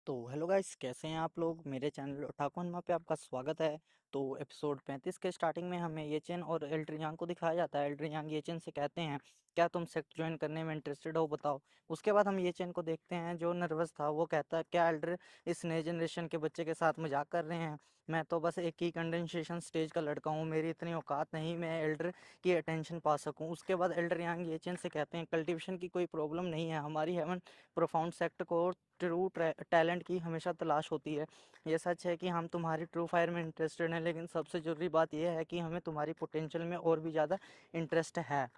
तो hello guys, कैसे हैं आप लोग। मेरे चैनल ओटाको हनुमा पे आपका स्वागत है। तो एपिसोड 35 के स्टार्टिंग में हमें ये चेन और एल्ड्रियांग को दिखाया जाता है। एल्ड्रियांग ये चेन से कहते हैं, क्या तुम सेक्ट ज्वाइन करने में इंटरेस्टेड हो, बताओ। उसके बाद हम ये चेन को देखते हैं, जो नर्वस था वो कहता है, क्या एल्डर इस नए जनरेशन के बच्चे के साथ मजाक कर रहे हैं। मैं तो बस एक ही कंडेंसेशन स्टेज का लड़का हूँ, मेरी इतनी औकात नहीं मैं एल्डर की अटेंशन पा सकूँ। उसके बाद एल्डर यांग ये चेन से कहते हैं, कल्टिवेशन की कोई प्रॉब्लम नहीं है, हमारी हेवन प्रोफाउंड सेक्ट को ट्रू टैलेंट की हमेशा तलाश होती है। ये सच है कि हम तुम्हारी ट्रू फायर में इंटरेस्टेड हैं, लेकिन सबसे ज़रूरी बात यह है कि हमें तुम्हारी पोटेंशियल में और भी ज़्यादा इंटरेस्ट है।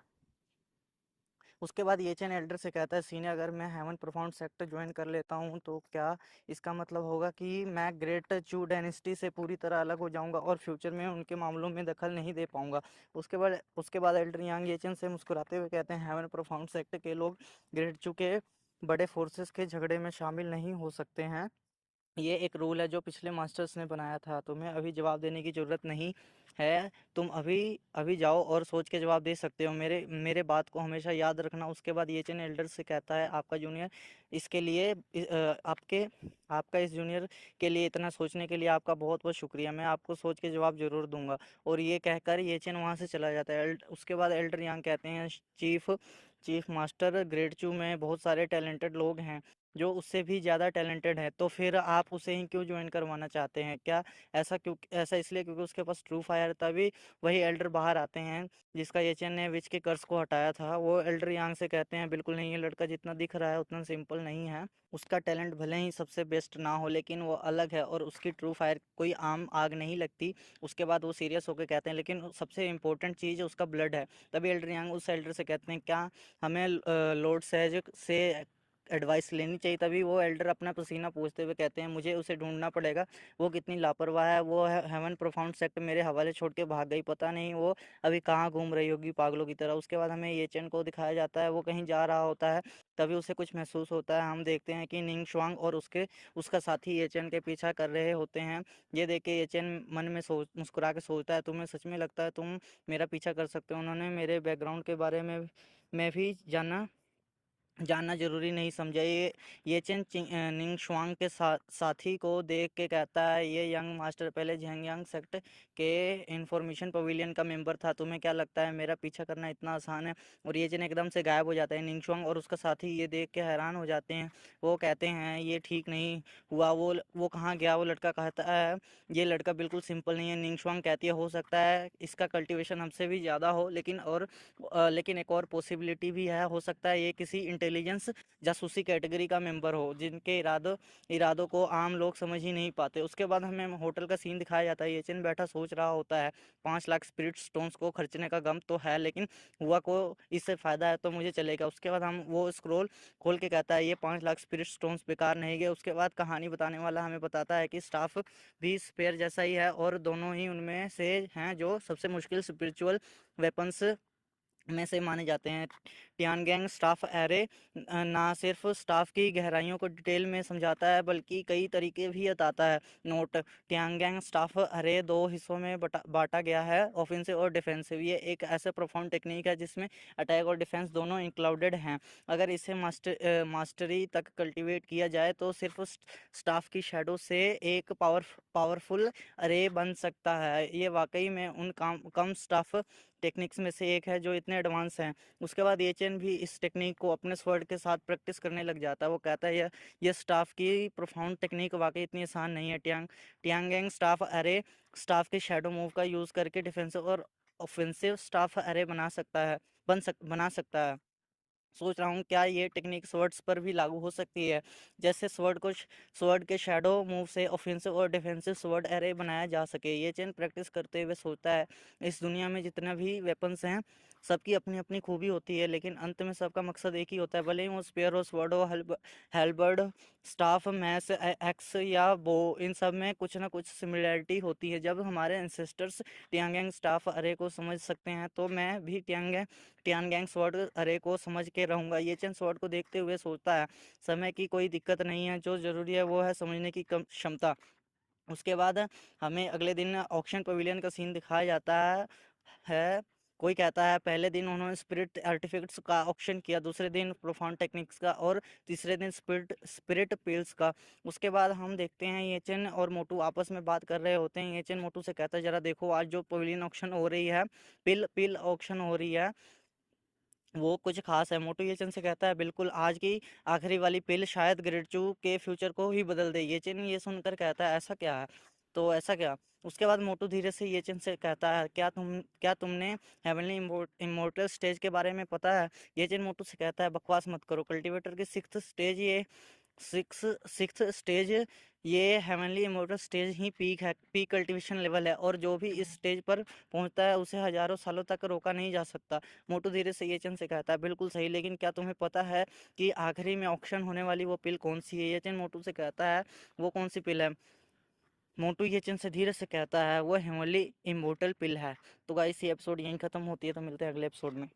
उसके बाद ये चैन एल्डर से कहता है, सीनियर अगर मैं हेवन प्रोफाउंड सेक्टर ज्वाइन कर लेता हूँ तो क्या इसका मतलब होगा कि मैं ग्रेट चू डायनेस्टी से पूरी तरह अलग हो जाऊंगा और फ्यूचर में उनके मामलों में दखल नहीं दे पाऊंगा। उसके बाद एल्डर यांग ये चैन से मुस्कुराते हुए कहते हैं, हेवन प्रोफाउंड सेक्टर के लोग ग्रेट चू के बड़े फोर्सेस के झगड़े में शामिल नहीं हो सकते हैं। ये एक रूल है जो पिछले मास्टर्स ने बनाया था, तुम्हें अभी जवाब देने की ज़रूरत नहीं है। तुम अभी अभी जाओ और सोच के जवाब दे सकते हो, मेरे मेरे बात को हमेशा याद रखना। उसके बाद ये चेन एल्डर से कहता है, आपका जूनियर इसके लिए आपका इस जूनियर के लिए इतना सोचने के लिए आपका बहुत बहुत शुक्रिया, मैं आपको सोच के जवाब ज़रूर दूंगा। और ये कहकर ये चेन वहाँ से चला जाता है। उसके बाद एल्डर यहाँ कहते हैं, चीफ चीफ मास्टर, ग्रेड चू में बहुत सारे टैलेंटेड लोग हैं जो उससे भी ज़्यादा टैलेंटेड है, तो फिर आप उसे ही क्यों ज्वाइन करवाना चाहते हैं। क्या ऐसा इसलिए क्योंकि उसके पास ट्रू फायर, तभी वही एल्डर बाहर आते हैं जिसका येचन ने विच के कर्स को हटाया था। वो एल्डर यांग से कहते हैं, बिल्कुल नहीं, ये लड़का जितना दिख रहा है उतना सिंपल नहीं है। उसका टैलेंट भले ही सबसे बेस्ट ना हो, लेकिन वो अलग है और उसकी ट्रू फायर कोई आम आग नहीं लगती। उसके बाद वो सीरियस होकर कहते हैं, लेकिन सबसे इंपॉर्टेंट चीज़ उसका ब्लड है। तभी एल्डर यांग उस एल्डर से कहते हैं, क्या हमें लॉर्ड सहज से एडवाइस लेनी चाहिए। तभी वो एल्डर अपना पसीना पूछते हुए कहते हैं, मुझे उसे ढूंढना पड़ेगा, वो कितनी लापरवाह है। वो हेवन प्रोफाउंड सेक्ट मेरे हवाले छोड़ के भाग गई, पता नहीं वो अभी कहाँ घूम रही होगी पागलों की तरह। उसके बाद हमें ये चेन को दिखाया जाता है, वो कहीं जा रहा होता है, तभी उसे कुछ महसूस होता है। हम देखते हैं कि निंग शुआंग और उसका साथी ये चेन के पीछा कर रहे होते हैं। ये देख के ये चेन मन में मुस्कुरा के सोचता है, तुम्हें सच में लगता है तुम मेरा पीछा कर सकते हो। उन्होंने मेरे बैकग्राउंड के बारे में भी जानना जरूरी नहीं समझा। ये चेन निंग शुआंग के साथी को देख के कहता है, ये यंग मास्टर पहले झेंगयांग सेक्ट के इंफॉर्मेशन पवेलियन का मेंबर था, तुम्हें क्या लगता है मेरा पीछा करना इतना आसान है। और ये चेन एकदम से गायब हो जाता है। निंग शुआंग और उसका साथी ये देख के हैरान हो जाते हैं। वो कहते हैं, ये ठीक नहीं हुआ, वो कहाँ गया। वो लड़का कहता है, ये लड़का बिल्कुल सिंपल नहीं है। निंग शुआंग कहती है, हो सकता है इसका कल्टीवेशन हमसे भी ज़्यादा हो, लेकिन एक और पॉसिबिलिटी भी है, हो सकता है ये किसी इंटेलिजेंस जासूसी कैटेगरी का मेंबर हो, जिनके इरादों को आम लोग समझ ही नहीं पाते। उसके बाद हमें होटल का सीन दिखाया जाता है। येचन बैठा सोच रहा होता है, 5 लाख स्पिरिट स्टोन्स को खर्चने का गम तो है, लेकिन हुआ को इससे फ़ायदा है तो मुझे चलेगा। उसके बाद हम वो स्क्रोल खोल के कहता है, ये 5 लाख स्पिरिट स्टोन्स बेकार नहीं गए। उसके बाद कहानी बताने वाला हमें बताता है कि स्टाफ भी स्पेयर जैसा ही है और दोनों ही उनमें से हैं जो सबसे मुश्किल स्पिरिचुअल वेपन्स में से माने जाते हैं। टियानगैंग स्टाफ एरे ना सिर्फ स्टाफ की गहराइयों को डिटेल में समझाता है, बल्कि कई तरीके भी बताता है। नोट: टियानगैंग स्टाफ एरे दो हिस्सों में बांटा गया है, ऑफेंसिव और डिफेंसिव। ये एक ऐसा प्रोफाउंड टेक्निक है जिसमें अटैक और डिफेंस दोनों इंक्लूडेड हैं। अगर इसे मास्टरी तक कल्टीवेट किया जाए तो सिर्फ स्टाफ की शेडो से एक पावरफुल अरे बन सकता है। ये वाकई में उन कम स्टाफ टेक्निक्स में से एक है जो इतने एडवांस हैं। उसके बाद ये चेन भी इस टेक्निक को अपने स्वर्ड के साथ प्रैक्टिस करने लग जाता है। वो कहता है, यह स्टाफ की प्रोफाउंड टेक्निक वाकई इतनी आसान नहीं है। टियांगैंग स्टाफ अरे स्टाफ के शेडो मूव का यूज़ करके डिफेंसिव और ऑफेंसिव स्टाफ अरे बना सकता है। सोच रहा हूँ, क्या ये टेक्निक स्वर्ड्स पर भी लागू हो सकती है, जैसे स्वर्ड के शैडो मूव से ऑफेंसिव और डिफेंसिव स्वर्ड एरे बनाया जा सके। ये चेन प्रैक्टिस करते हुए सोचता है, इस दुनिया में जितने भी वेपन्स हैं सबकी अपनी अपनी खूबी होती है, लेकिन अंत में सबका मकसद एक ही होता है। भले ही वो स्पेयर हो, स्वर्ड हो, हेल्बर्ड, स्टाफ, मैस, एक्स या बो, इन सब में कुछ ना कुछ सिमिलरिटी होती है। जब हमारे एंसेस्टर्स टियांगैंग स्टाफ अरे को समझ सकते हैं, तो मैं भी टियानगैंग स्वॉर्ड अरे को समझ के रहूंगा। ये चंद स्वॉर्ड को देखते हुए सोचता है, समय की कोई दिक्कत नहीं है, जो जरूरी है वो है समझने की कम क्षमता। उसके बाद हमें अगले दिन ऑक्शन पवेलियन का सीन दिखाया जाता है। कोई कहता है पहले दिन उन्होंने स्पिरिट आर्टिफैक्ट्स का ऑक्शन किया, दूसरे दिन प्रोफाउंड टेक्निक्स का, और तीसरे दिन स्पिरिट स्पिरिट पिल्स का। उसके बाद हम देखते हैं ये चेन और मोटू आपस में बात कर रहे होते हैं। ये चेन मोटू से कहता है जरा देखो आज जो पवेलियन ऑक्शन हो रही है, पिल पिल ऑक्शन हो रही है, वो कुछ खास है। मोटू ये चेन से कहता है बिल्कुल, आज की आखिरी वाली पिल शायद ग्रेडचू के फ्यूचर को ही बदल दे। ये चेन ये सुनकर कहता है ऐसा क्या है, तो ऐसा क्या। उसके बाद मोटू धीरे से ये चेन से कहता है क्या तुमने हेवनली इमोर्टल स्टेज के बारे में पता है। ये चेन मोटू से कहता है बकवास मत करो, कल्टीवेटर की सिक्स्थ स्टेज ये सिक्स सिक्स्थ स्टेज ये हेवनली इमोर्टल स्टेज ही पीक है, पीक कल्टीवेशन लेवल है, और जो भी इस स्टेज पर पहुंचता है उसे हजारों सालों तक रोका नहीं जा सकता। मोटू धीरे से ये चेन से कहता है बिल्कुल सही, लेकिन क्या तुम्हें पता है कि आखिरी में ऑक्शन होने वाली वो पिल कौन सी है। ये चेन मोटू से कहता है वो कौन सी पिल है। मोटू ये चेन से धीरे से कहता है वो हेवनली इमोर्टल पिल है। तो गाइस ये एपिसोड यहीं खत्म होती है, तो मिलते हैं अगले एपिसोड में।